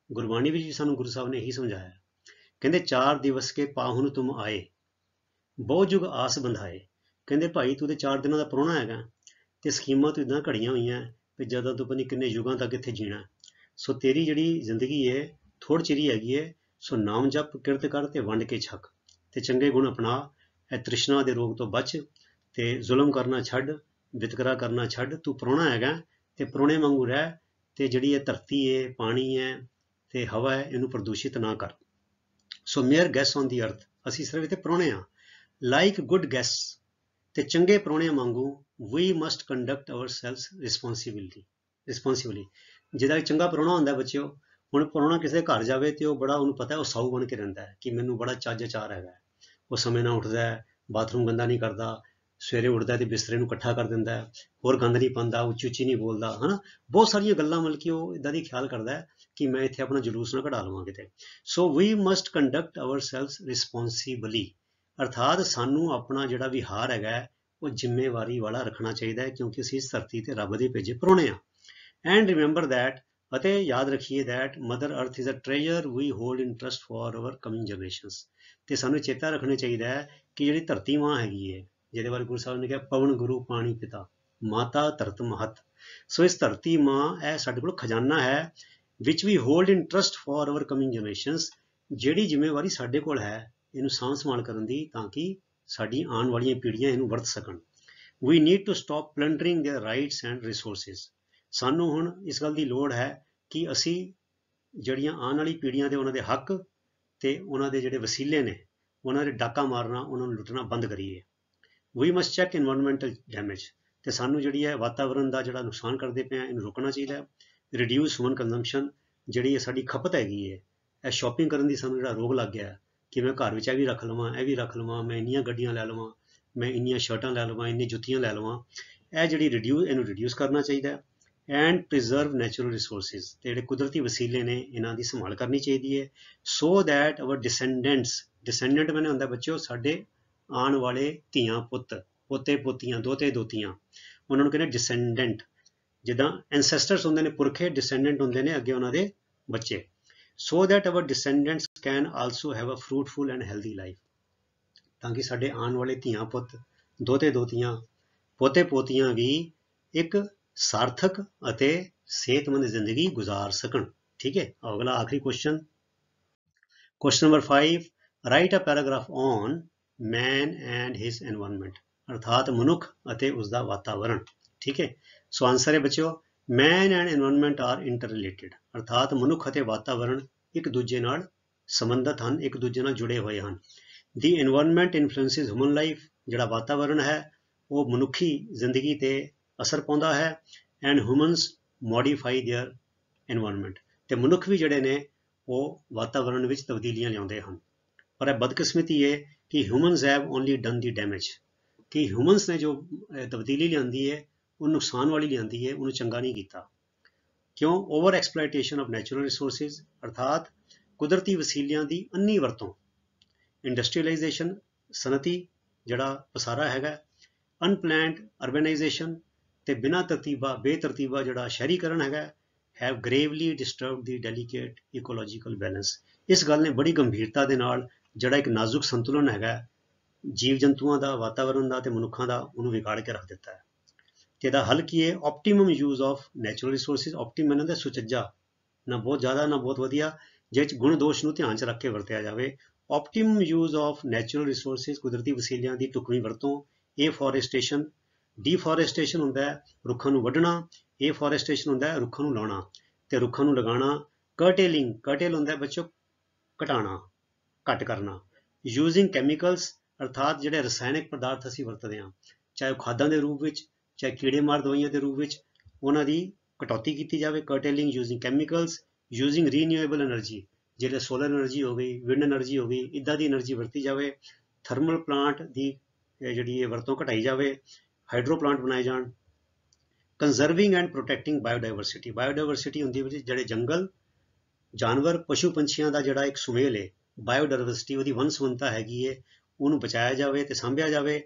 ਗੁਰਬਾਣੀ ਵਿੱਚ ਵੀ ਸਾਨੂੰ ਗੁਰੂ ਸਾਹਿਬ ਨੇ ਇਹੀ ਸਮਝਾਇਆ। ਕਹਿੰਦੇ 4 ਦਿਵਸ ਕੇ ਪਾਹੁਨ ਤੁਮ ਆਏ, ਬਹੁਤ ਯੁਗ ਆਸ ਬੰਧਾਏ। ਕਹਿੰਦੇ ਭਾਈ ਤੂੰ ਤੇ 4 ਦਿਨਾਂ ਦਾ ਪ੍ਰਾਹੁਣਾ ਹੈਗਾ, ਤੇ ਸਕੀਮਾਂ ਤੋਂ ਇੱਦਾਂ ਘੜੀਆਂ ਹੋਈਆਂ ਵੀ ਜਦੋਂ ਤੂੰ ਪਤਾ ਨਹੀਂ ਕਿੰਨੇ ਯੁਗਾਂ ਤੱਕ ਇੱਥੇ ਜੀਣਾ। ਸੋ ਤੇਰੀ ਜਿਹੜੀ ਜ਼ਿੰਦਗੀ ਹੈ ਥੋੜ੍ਹੀ ਚਿਰ ਹੀ ਹੈਗੀ ਹੈ। ਸੋ ਨਾਮ ਜਪ, ਕਿਰਤ ਕਰ ਤੇ ਵੰਡ ਕੇ ਛਕ, ਤੇ ਚੰਗੇ ਗੁਣ ਅਪਣਾ, ਇਹ ਤ੍ਰਿਸ਼ਨਾ ਦੇ ਰੋਗ ਤੋਂ ਬਚ, ਤੇ ਜ਼ੁਲਮ ਕਰਨਾ ਛੱਡ, ਵਿਤਕਰਾ ਕਰਨਾ ਛੱਡ। ਤੂੰ ਪ੍ਰਾਹੁਣਾ ਹੈਗਾ ਤੇ ਪ੍ਰਾਹੁਣੇ ਵਾਂਗੂ ਰਹਿ, ਤੇ ਜਿਹੜੀ ਇਹ ਧਰਤੀ ਹੈ, ਪਾਣੀ ਹੈ ਤੇ ਹਵਾ ਹੈ, ਇਹਨੂੰ ਪ੍ਰਦੂਸ਼ਿਤ ਨਾ ਕਰ। ਸੋ ਮੇਅਰ ਗੈਸਟ ਔਨ ਦੀ ਅਰਥ, ਅਸੀਂ ਸਿਰਫ ਇੱਥੇ ਪ੍ਰਾਹੁਣੇ ਹਾਂ। ਲਾਈਕ ਗੁੱਡ ਗੈਸਟ, ਤੇ ਚੰਗੇ ਪ੍ਰਾਹੁਣਿਆਂ ਵਾਂਗੂ ਵੀ ਮਸਟ ਕੰਡਕਟ ਆਵਰ ਸੈਲਸ ਰਿਸਪੌਂਸਿਬਲੀ। ਜਿਹਦਾ ਚੰਗਾ ਪ੍ਰਾਹੁਣਾ ਹੁੰਦਾ ਬੱਚਿਓ, ਹੁਣ ਪ੍ਰਾਹੁਣਾ ਕਿਸੇ ਦੇ ਘਰ ਜਾਵੇ ਤੇ ਉਹ ਬੜਾ, ਉਹਨੂੰ ਪਤਾ ਉਹ ਸਾਊ ਬਣ ਕੇ ਰਹਿੰਦਾ ਹੈ ਕਿ ਮੈਨੂੰ ਬੜਾ ਚੱਜ ਚਾਰ ਹੈਗਾ। ਉਹ ਸਮੇਂ ਨਾਲ ਉੱਠਦਾ ਹੈ, ਬਾਥਰੂਮ ਗੰਦਾ ਨਹੀਂ ਕਰਦਾ, ਸਵੇਰੇ ਉੱਠਦਾ ਤੇ ਬਿਸਤਰੇ ਨੂੰ ਇਕੱਠਾ ਕਰ ਦਿੰਦਾ ਹੈ, ਹੋਰ ਗੰਦ ਨਹੀਂ ਪਾਉਂਦਾ, ਉੱਚੀ ਉੱਚੀ ਨਹੀਂ ਬੋਲਦਾ, ਹੈ ਨਾ। ਬਹੁਤ ਸਾਰੀਆਂ ਗੱਲਾਂ ਮਤਲਬ ਕਿ ਉਹ ਇੱਦਾਂ ਦੀ ਖਿਆਲ ਕਰਦਾ ਹੈ ਕਿ ਮੈਂ ਇੱਥੇ ਆਪਣਾ ਜਲੂਸ ਨਾ ਕਢਾ ਲਵਾਂ ਕਿਤੇ। ਸੋ ਵੀ ਮਸਟ ਕੰਡਕਟ ਆਵਰ ਸੈਲਸ ਰਿਸਪੌਂਸਿਬਲੀ, ਅਰਥਾਤ ਸਾਨੂੰ ਆਪਣਾ ਜਿਹੜਾ ਵਿਹਾਰ ਹੈਗਾ ਉਹ ਜ਼ਿੰਮੇਵਾਰੀ ਵਾਲਾ ਰੱਖਣਾ ਚਾਹੀਦਾ ਹੈ, ਕਿਉਂਕਿ ਅਸੀਂ ਇਸ ਧਰਤੀ ਤੇ ਰੱਬ ਦੇ ਭੇਜੇ ਪ੍ਰਾਹੁਣੇ ਹਾਂ। ਐਂਡ ਰਿਮੈਂਬਰ ਦੈਟ, ਅਤੇ ਯਾਦ ਰੱਖੀਏ that mother earth is a treasure we hold in trust for our coming generations. ਤੇ ਸਾਨੂੰ ਚੇਤਾ ਰੱਖਣਾ ਚਾਹੀਦਾ ਹੈ ਕਿ ਜਿਹੜੀ ਧਰਤੀ ਮਾਂ ਹੈਗੀ ਹੈ, ਜਿਹਦੇ ਬਾਰੇ ਗੁਰੂ ਸਾਹਿਬ ਨੇ ਕਿਹਾ ਪਵਨ ਗੁਰੂ ਪਾਣੀ ਪਿਤਾ ਮਾਤਾ ਧਰਤ ਮਹਤ। ਸੋ ਇਸ ਧਰਤੀ ਮਾਂ ਇਹ ਸਾਡੇ ਕੋਲ ਖਜ਼ਾਨਾ ਹੈ, which we hold in trust for our coming generations, ਜਿਹੜੀ ਜ਼ਿੰਮੇਵਾਰੀ ਸਾਡੇ ਕੋਲ ਹੈ ਇਹਨੂੰ ਸਾਂਭ ਸੰਭਾਲ ਕਰਨ ਦੀ, ਤਾਂ ਕਿ ਸਾਡੀ ਆਉਣ ਵਾਲੀਆਂ ਪੀੜ੍ਹੀਆਂ ਇਹਨੂੰ ਵਰਤ ਸਕਣ। We need to stop plundering their rights and resources. ਸਾਨੂੰ ਹੁਣ ਇਸ ਗੱਲ ਦੀ ਲੋੜ ਹੈ ਕਿ ਅਸੀਂ ਜਿਹੜੀਆਂ ਆਉਣ ਵਾਲੀ ਪੀੜ੍ਹੀਆਂ ਦੇ ਉਹਨਾਂ ਦੇ ਹੱਕ ਤੇ ਉਹਨਾਂ ਦੇ ਜਿਹੜੇ ਵਸੀਲੇ ਨੇ, ਉਹਨਾਂ ਦੇ ਡਾਕਾ ਮਾਰਨਾ, ਉਹਨਾਂ ਨੂੰ ਲੁੱਟਣਾ ਬੰਦ ਕਰੀਏ। ਵੀ ਮਸਟ ਚੈੱਕ ਇਨਵਾਇਰਨਮੈਂਟਲ ਡੈਮੇਜ, ਤੇ ਸਾਨੂੰ ਜਿਹੜੀ ਹੈ ਵਾਤਾਵਰਨ ਦਾ ਜਿਹੜਾ ਨੁਕਸਾਨ ਕਰਦੇ ਪਏ ਆ ਇਹਨੂੰ ਰੋਕਣਾ ਚਾਹੀਦਾ ਹੈ। ਰਿਡਿਊਸ ਹਿਊਮਨ ਕੰਜ਼ੰਪਸ਼ਨ, ਜਿਹੜੀ ਸਾਡੀ ਖਪਤ ਹੈਗੀ ਹੈ, ਇਹ ਸ਼ਾਪਿੰਗ ਕਰਨ ਦੀ ਸਾਨੂੰ ਜਿਹੜਾ ਰੋਗ ਲੱਗ ਗਿਆ ਕਿ ਮੈਂ ਘਰ ਵਿੱਚ ਇਹ ਵੀ ਰੱਖ ਲਵਾਂ, ਇਹ ਵੀ ਰੱਖ ਲਵਾਂ, ਮੈਂ ਇੰਨੀਆਂ ਗੱਡੀਆਂ ਲੈ ਲਵਾਂ, ਮੈਂ ਇੰਨੀਆਂ ਸ਼ਰਟਾਂ ਲੈ ਲਵਾਂ, ਇੰਨੀਆਂ ਜੁੱਤੀਆਂ ਲੈ ਲਵਾਂ, ਇਹ ਜਿਹੜੀ ਇਹਨੂੰ ਰਿਡਿਊਸ ਕਰਨਾ ਚਾਹੀਦਾ ਹੈ। ਐਂਡ ਪ੍ਰੀਜ਼ਰਵ ਨੈਚੁਰਲ ਰਿਸੋਰਸਿਸ, ਤੇ ਜਿਹੜੇ ਕੁਦਰਤੀ ਵਸੀਲੇ ਨੇ ਇਹਨਾਂ ਦੀ ਸੰਭਾਲ ਕਰਨੀ ਚਾਹੀਦੀ ਹੈ। ਸੋ ਦੈਟ ਆਵਰ ਡਿਸੈਂਡੈਂਟ ਮੈਨੇ ਹੁੰਦਾ ਬੱਚਿਓ, ਸਾਡੇ ਆਉਣ ਵਾਲੇ ਧੀਆਂ ਪੁੱਤ, ਪੋਤੇ ਪੋਤੀਆਂ, ਦੋਤੇ ਦੋਤੀਆਂ, ਉਹਨਾਂ ਨੂੰ ਕਹਿੰਦੇ ਡਿਸੈਂਡੈਂਟ। ਜਿੱਦਾਂ ਐਨਸੈਸਟਰਸ ਹੁੰਦੇ ਨੇ ਪੁਰਖੇ, ਡਿਸੈਂਡੈਂਟ ਹੁੰਦੇ ਨੇ ਅੱਗੇ ਉਹਨਾਂ ਦੇ ਬੱਚੇ। So that our descendants can also have a fruitful and healthy life, ਤਾਂ ਕਿ ਸਾਡੇ ਆਉਣ ਵਾਲੇ ਧੀਆਂ ਪੁੱਤ, ਦੋਤੇ ਦੋਤੀਆਂ, ਪੋਤੇ ਪੋਤੀਆਂ ਵੀ ਇੱਕ ਸਾਰਥਕ ਅਤੇ ਸਿਹਤਮੰਦ ਜ਼ਿੰਦਗੀ ਗੁਜ਼ਾਰ ਸਕਣ। ਠੀਕ ਹੈ। ਅਗਲਾ ਆਖਰੀ question number 5, write a paragraph on man and his environment, ਅਰਥਾਤ ਮਨੁੱਖ ਅਤੇ ਉਸਦਾ ਵਾਤਾਵਰਣ। ਠੀਕ ਹੈ। ਸੋ ਆਨਸਰ ਹੈ ਬੱਚਿਓ, man and environment are interrelated, ਅਰਥਾਤ ਮਨੁੱਖ ਅਤੇ ਵਾਤਾਵਰਣ ਇੱਕ ਦੂਜੇ ਨਾਲ ਸੰਬੰਧਿਤ ਹਨ, ਇੱਕ ਦੂਜੇ ਨਾਲ ਜੁੜੇ ਹੋਏ ਹਨ। ਦੀ ਐਨਵਾਇਰਨਮੈਂਟ ਇਨਫਲੂਐਂਸਿਸ ਹਿਊਮਨ ਲਾਈਫ, ਜਿਹੜਾ ਵਾਤਾਵਰਣ ਹੈ ਉਹ ਮਨੁੱਖੀ ਜ਼ਿੰਦਗੀ ਤੇ ਅਸਰ ਪਾਉਂਦਾ ਹੈ। And humans modify there environment, ਤੇ ਮਨੁੱਖ ਵੀ ਜਿਹੜੇ ਨੇ ਉਹ ਵਾਤਾਵਰਣ ਵਿੱਚ ਤਬਦੀਲੀਆਂ ਲਿਆਉਂਦੇ ਹਨ। ਪਰ ਇਹ ਬਦਕਿਸਮਤੀ ਹੈ ਕਿ humans have only done the damage, ਕਿ ਹਿਊਮਨਸ ਨੇ ਜੋ ਤਬਦੀਲੀ ਲਿਆਂਦੀ ਹੈ ਉਹ ਨੁਕਸਾਨ ਵਾਲੀ ਲਿਆਂਦੀ ਹੈ, ਉਹਨੂੰ ਚੰਗਾ ਨਹੀਂ ਕੀਤਾ। ਕਿਉਂ? Over exploitation of natural resources, ਅਰਥਾਤ ਕੁਦਰਤੀ ਵਸੀਲਿਆਂ ਦੀ ਅੰਨੀ ਵਰਤੋਂ। ਇੰਡਸਟਰੀਅਲਾਈਜੇਸ਼ਨ, ਸਨਅਤੀ ਜਿਹੜਾ ਪਸਾਰਾ ਹੈਗਾ। ਅਨਪਲੈਨਡ ਅਰਬਨਾਈਜੇਸ਼ਨ, ਤੇ ਬਿਨਾਂ ਬੇਤਰਤੀਬਾ ਜਿਹੜਾ ਸ਼ਹਿਰੀਕਰਨ ਹੈਗਾ, have ਗ੍ਰੇਵਲੀ disturbed the delegate ecological balance. ਇਸ ਗੱਲ ਨੇ ਬੜੀ ਗੰਭੀਰਤਾ ਦੇ ਨਾਲ ਜਿਹੜਾ ਇੱਕ ਨਾਜ਼ੁਕ ਸੰਤੁਲਨ ਹੈਗਾ ਜੀਵ ਜੰਤੂਆਂ ਦਾ, ਵਾਤਾਵਰਣ ਦਾ ਤੇ ਮਨੁੱਖਾਂ ਦਾ, ਉਹਨੂੰ ਵਿਗਾੜ ਕੇ ਰੱਖ ਦਿੱਤਾ ਹੈ। ਤੇ ਇਹਦਾ ਹੱਲ ਕੀ ਹੈ? Optimum use of natural resources. Optimum ਇਹਨਾਂ ਦਾ ਸੁਚੱਜਾ, ਨਾ ਬਹੁਤ ਜ਼ਿਆਦਾ ਨਾ ਬਹੁਤ ਵਧੀਆ, ਜਿਹ 'ਚ ਗੁਣ ਦੋਸ਼ ਨੂੰ ਧਿਆਨ 'ਚ ਰੱਖ ਕੇ ਵਰਤਿਆ ਜਾਵੇ। Optimum use of natural resources, ਕੁਦਰਤੀ ਵਸੀਲਿਆਂ ਦੀ ਢੁਕਵੀਂ ਵਰਤੋਂ। ਏਫੋਰੈਸਟੇਸ਼ਨ, ਡੀਫੋਰੈਸਟੇਸ਼ਨ ਹੁੰਦਾ ਹੈ ਰੁੱਖਾਂ ਨੂੰ ਵੱਢਣਾ। एफोरेस्टेशन होंदा है रुखां नूं लाउणा ते रुखां नूं लगाना। कर्टेलिंग, कर्टेल होंदा है बच्चों घटाना, घट करना। यूजिंग कैमिकल्स अर्थात ਜਿਹੜੇ ਰਸਾਇਣਕ ਪਦਾਰਥ ਅਸੀਂ ਵਰਤਦੇ ਹਾਂ, ਚਾਹੇ ਉਹ ਖਾਦਾਂ ਦੇ ਰੂਪ ਵਿੱਚ, ਚਾਹੇ ਕੀੜੇ ਮਾਰ ਦਵਾਈਆਂ ਦੇ ਰੂਪ ਵਿੱਚ, ਉਹਨਾਂ ਦੀ ਕਟੌਤੀ ਕੀਤੀ ਜਾਵੇ। Curtailing using chemicals, using renewable energy, ਜਿਹੜੇ ਸੋਲਰ એનર્ਜੀ ਹੋ ਗਈ, ਵਿੰਡ એનર્ਜੀ ਹੋ ਗਈ, ਇੱਦਾਂ ਦੀ એનર્ਜੀ ਵਰਤੀ ਜਾਵੇ। ਥਰਮਲ ਪਲਾਂਟ ਦੀ ਜਿਹੜੀ ਇਹ ਵਰਤੋਂ ਘਟਾਈ ਜਾਵੇ, ਹਾਈਡਰੋ ਪਲਾਂਟ ਬਣਾਏ ਜਾਣ। ਕੰਜ਼ਰਵਿੰਗ ਐਂਡ ਪ੍ਰੋਟੈਕਟਿੰਗ ਬਾਇਓਡਾਇਵਰਸਿਟੀ, ਬਾਇਓਡਾਇਵਰਸਿਟੀ ਹੁੰਦੀ ਹੈ ਜਿਹੜੇ ਜੰਗਲ, ਜਾਨਵਰ, ਪਸ਼ੂ ਪੰਛੀਆਂ ਦਾ ਜਿਹੜਾ ਇੱਕ ਸੁਮੇਲ ਹੈ, ਬਾਇਓਡਾਇਵਰਸਿਟੀ ਉਹਦੀ ਵੰਨ-ਸੁਵੰਨਤਾ ਹੈਗੀ ਹੈ, ਉਹਨੂੰ ਬਚਾਇਆ ਜਾਵੇ ਤੇ ਸਾਂਭਿਆ ਜਾਵੇ।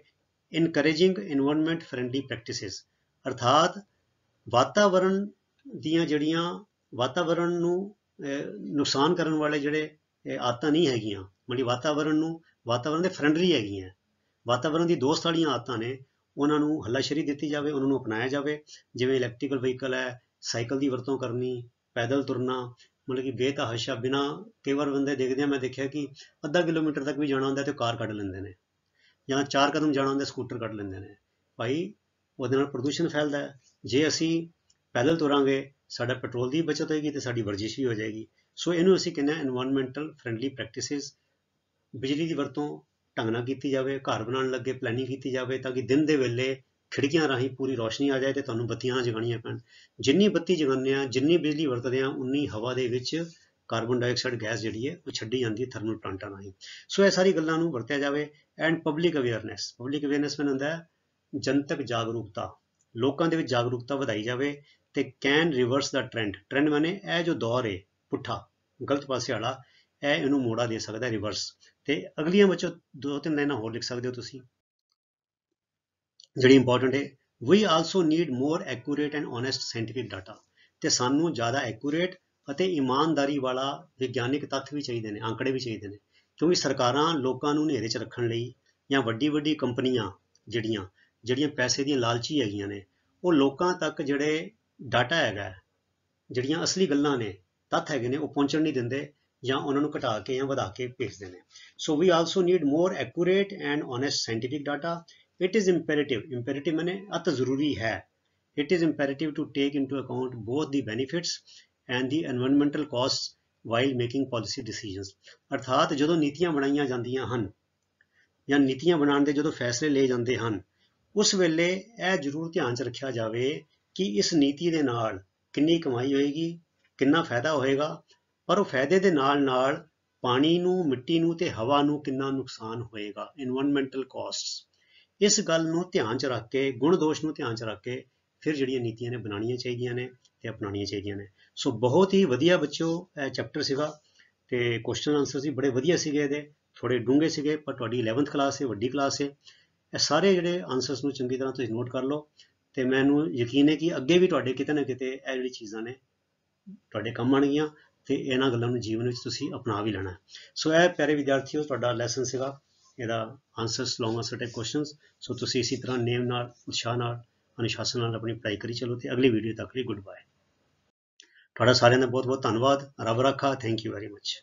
ਇਨਕਰੇਜਿੰਗ ਇਨਵਾਇਰਨਮੈਂਟ ਫਰੈਂਡਲੀ ਪ੍ਰੈਕਟਿਸਿਸ, ਅਰਥਾਤ ਵਾਤਾਵਰਣ ਦੀਆਂ ਜਿਹੜੀਆਂ ਵਾਤਾਵਰਣ ਨੂੰ ਨੁਕਸਾਨ ਕਰਨ ਵਾਲੇ ਜਿਹੜੇ ਆਦਤਾਂ ਨਹੀਂ ਹੈਗੀਆਂ, ਮਤਲਬ ਵਾਤਾਵਰਣ ਦੇ ਫਰੈਂਡਲੀ ਹੈਗੀਆਂ, ਵਾਤਾਵਰਣ ਦੀ ਦੋਸਤ ਵਾਲੀਆਂ ਆਦਤਾਂ ਨੇ, ਉਹਨਾਂ ਨੂੰ ਹੱਲਾਸ਼ੇਰੀ ਦਿੱਤੀ ਜਾਵੇ, ਉਹਨਾਂ ਨੂੰ ਅਪਣਾਇਆ ਜਾਵੇ। ਜਿਵੇਂ ਇਲੈਕਟ੍ਰੀਕਲ ਵਹੀਕਲ ਹੈ, ਸਾਈਕਲ ਦੀ ਵਰਤੋਂ ਕਰਨੀ, ਪੈਦਲ ਤੁਰਨਾ, ਮਤਲਬ ਕਿ ਬੇਤਹਾਸ਼ਾ ਬਿਨਾਂ, ਕਈ ਵਾਰ ਬੰਦੇ ਦੇਖਦੇ ਆ, ਮੈਂ ਦੇਖਿਆ ਕਿ ਅੱਧਾ ਕਿਲੋਮੀਟਰ ਤੱਕ ਵੀ ਜਾਣਾ ਹੁੰਦਾ ਤੇ ਕਾਰ ਕੱਢ ਲੈਂਦੇ ਨੇ, ਜਾਂ 4 ਕਦਮ ਜਾਣਾ ਹੁੰਦਾ ਸਕੂਟਰ ਕੱਢ ਲੈਂਦੇ ਨੇ। ਭਾਈ ਉਹਦੇ ਨਾਲ ਪ੍ਰਦੂਸ਼ਣ ਫੈਲਦਾ ਹੈ। ਜੇ ਅਸੀਂ ਪੈਦਲ ਤੁਰਾਂਗੇ ਸਾਡਾ ਪੈਟਰੋਲ ਦੀ ਬਚਤ ਹੋਏਗੀ ਤੇ ਸਾਡੀ ਵਰਜਿਸ਼ ਵੀ ਹੋ ਜਾਏਗੀ। ਸੋ ਇਹਨੂੰ ਅਸੀਂ ਕਹਿੰਦੇ ਹਾਂ ਇਨਵਾਇਰਨਮੈਂਟਲ ਫਰੈਂਡਲੀ ਪ੍ਰੈਕਟਿਸਿਸ। ਬਿਜਲੀ ਦੀ ਵਰਤੋਂ ਢੰਗ ਨਾਲ ਕੀਤੀ ਜਾਵੇ, ਘਰ ਬਣਾਉਣ ਲੱਗੇ ਪਲੈਨਿੰਗ ਕੀਤੀ ਜਾਵੇ ਤਾਂ ਕਿ ਦਿਨ ਦੇ ਵੇਲੇ ਖਿੜਕੀਆਂ ਰਾਹੀਂ ਪੂਰੀ ਰੋਸ਼ਨੀ ਆ ਜਾਏ ਤੇ ਤੁਹਾਨੂੰ ਬੱਤੀਆਂ ਜਗਾਉਣੀਆਂ ਪੈਣ। ਜਿੰਨੀ ਬੱਤੀ ਜਗਾਉਂਦੇ ਹਾਂ, ਜਿੰਨੀ ਬਿਜਲੀ ਵਰਤਦੇ ਹਾਂ, ਉਨੀ ਹਵਾ ਦੇ ਵਿੱਚ ਕਾਰਬਨ ਡਾਈਆਕਸਾਈਡ ਗੈਸ ਜਿਹੜੀ ਹੈ ਉਹ ਛੱਡੀ ਜਾਂਦੀ ਹੈ ਥਰਮਲ ਪਲਾਂਟਾਂ ਰਾਹੀਂ। ਸੋ ਇਹ ਸਾਰੀ ਗੱਲਾਂ ਨੂੰ ਵਰਤਿਆ ਜਾਵੇ। And public awareness, public awareness ਮੈਨੂੰ ਹੁੰਦਾ ਜਨਤਕ ਜਾਗਰੂਕਤਾ, ਲੋਕਾਂ ਦੇ ਵਿੱਚ ਜਾਗਰੂਕਤਾ ਵਧਾਈ ਜਾਵੇ ਤੇ ਕੈਨ ਰਿਵਰਸ ਦਾ ਟ੍ਰੈਂਡ ਮਾਨੇ ਇਹ ਜੋ ਦੌਰ ਹੈ ਪੁੱਠਾ ਗਲਤ ਪਾਸੇ ਵਾਲਾ, ਇਹਨੂੰ ਮੋੜਾ ਦੇ ਸਕਦਾ ਰਿਵਰਸ। ਤੇ ਅਗਲੀਆਂ ਬੱਚੋ 2-3 ਲਾਈਨਾਂ ਹੋਰ ਲਿਖ ਸਕਦੇ ਹੋ ਤੁਸੀਂ, ਜਿਹੜੀ ਇੰਪੋਰਟੈਂਟ ਹੈ। We also need more accurate and honest scientific data, ਤੇ ਸਾਨੂੰ ਜ਼ਿਆਦਾ ਐਕੂਰੇਟ ਅਤੇ ਇਮਾਨਦਾਰੀ ਵਾਲਾ ਵਿਗਿਆਨਿਕ ਤੱਥ ਵੀ ਚਾਹੀਦੇ ਨੇ, ਆંકੜੇ ਵੀ ਚਾਹੀਦੇ ਨੇ, ਕਿਉਂਕਿ ਸਰਕਾਰਾਂ ਲੋਕਾਂ ਨੂੰ ਹਨੇਰੇ 'ਚ ਰੱਖਣ ਲਈ ਜਾਂ ਵੱਡੀ ਕੰਪਨੀਆਂ ਜਿਹੜੀਆਂ ਪੈਸੇ ਦੀਆਂ ਲਾਲਚੀ ਹੈਗੀਆਂ ਨੇ, ਉਹ ਲੋਕਾਂ ਤੱਕ ਜਿਹੜੇ ਡਾਟਾ ਹੈਗਾ, ਜਿਹੜੀਆਂ ਅਸਲੀ ਗੱਲਾਂ ਨੇ, ਤੱਥ ਹੈਗੇ ਨੇ, ਉਹ ਪਹੁੰਚਣ ਨਹੀਂ ਦਿੰਦੇ ਜਾਂ ਉਹਨਾਂ ਨੂੰ ਘਟਾ ਕੇ ਜਾਂ ਵਧਾ ਕੇ ਭੇਜਦੇ ਨੇ। So we also need more accurate and honest scientific data. It is imperative माने अत जरूरी है, it is imperative to take into account both the benefits and the environmental costs while making policy decisions। अर्थात ਜਦੋਂ ਨੀਤੀਆਂ ਬਣਾਈਆਂ ਜਾਂਦੀਆਂ ਹਨ ਜਾਂ ਨੀਤੀਆਂ ਬਣਾਉਣ ਦੇ ਜਦੋਂ ਫੈਸਲੇ ਲਏ ਜਾਂਦੇ ਹਨ, ਉਸ ਵੇਲੇ ਇਹ ਜ਼ਰੂਰ ਧਿਆਨ 'ਚ ਰੱਖਿਆ ਜਾਵੇ ਕਿ ਇਸ ਨੀਤੀ ਦੇ ਨਾਲ ਕਿੰਨੀ ਕਮਾਈ ਹੋਏਗੀ, ਕਿੰਨਾ ਫਾਇਦਾ ਹੋਏਗਾ, ਪਰ ਉਹ ਫਾਇਦੇ ਦੇ ਨਾਲ ਪਾਣੀ ਨੂੰ, ਮਿੱਟੀ ਨੂੰ ਤੇ ਹਵਾ ਨੂੰ ਕਿੰਨਾ ਨੁਕਸਾਨ ਹੋਏਗਾ, ਇਨਵਾਇਰਨਮੈਂਟਲ ਕਾਸਟਸ। ਇਸ ਗੱਲ ਨੂੰ ਧਿਆਨ 'ਚ ਰੱਖ ਕੇ, ਗੁਣ ਦੋਸ਼ ਨੂੰ ਧਿਆਨ 'ਚ ਰੱਖ ਕੇ ਫਿਰ ਜਿਹੜੀਆਂ ਨੀਤੀਆਂ ਨੇ ਬਣਾਉਣੀਆਂ ਚਾਹੀਦੀਆਂ ਨੇ ਤੇ ਅਪਣਾਉਣੀਆਂ ਚਾਹੀਦੀਆਂ ਨੇ। ਸੋ ਬਹੁਤ ਹੀ ਵਧੀਆ ਬੱਚਿਓ ਇਹ ਚੈਪਟਰ ਸੀਗਾ ਤੇ ਕੁਐਸਚਨ ਆਨਸਰ ਵੀ ਬੜੇ ਵਧੀਆ ਸੀਗੇ, ਇਹਦੇ ਥੋੜੇ ਡੂੰਘੇ ਸੀਗੇ, ਪਰ ਤੁਹਾਡੀ 11th ਕਲਾਸ ਹੈ, ਵੱਡੀ ਕਲਾਸ ਹੈ, ਇਹ ਸਾਰੇ ਜਿਹੜੇ ਆਨਸਰਸ ਨੂੰ ਚੰਗੀ ਤਰ੍ਹਾਂ ਤੁਸੀਂ ਨੋਟ ਕਰ ਲਓ ਤੇ ਮੈਨੂੰ ਯਕੀਨ ਹੈ ਕਿ ਅੱਗੇ ਵੀ ਤੁਹਾਡੇ ਕਿਤੇ ਨਾ ਕਿਤੇ ਇਹ ਜਿਹੜੀ ਚੀਜ਼ਾਂ ਨੇ ਤੁਹਾਡੇ ਕੰਮ ਆਉਣਗੀਆਂ ਤੇ ਇਹਨਾਂ ਗੱਲਾਂ ਨੂੰ ਜੀਵਨ ਵਿੱਚ ਤੁਸੀਂ ਅਪਣਾ ਵੀ ਲੈਣਾ। ਸੋ ਇਹ ਪਿਆਰੇ ਵਿਦਿਆਰਥੀਓ ਤੁਹਾਡਾ ਲੈਸਨ ਸੀਗਾ, ਇਹਦਾ ਆਨਸਰਸ ਲੌਂਗ ਆਨਸਰ ਟਾਈਪ ਕੁਐਸਚਨਸ। ਸੋ ਤੁਸੀਂ ਇਸੇ ਤਰ੍ਹਾਂ ਨੇਮ ਨਾਲ, ਉਤਸ਼ਾਹ ਨਾਲ, ਅਨੁਸ਼ਾਸਨ ਨਾਲ ਆਪਣੀ ਪੜ੍ਹਾਈ ਕਰੀ ਚਲੋ ਤੇ ਅਗਲੀ ਵੀਡੀਓ ਤੱਕ ਲਈ ਗੁੱਡ ਬਾਏ। ਤੁਹਾਡਾ ਸਾਰਿਆਂ ਦਾ ਬਹੁਤ ਬਹੁਤ ਧੰਨਵਾਦ। ਰੱਬ ਰਾਖਾ। Thank you very much.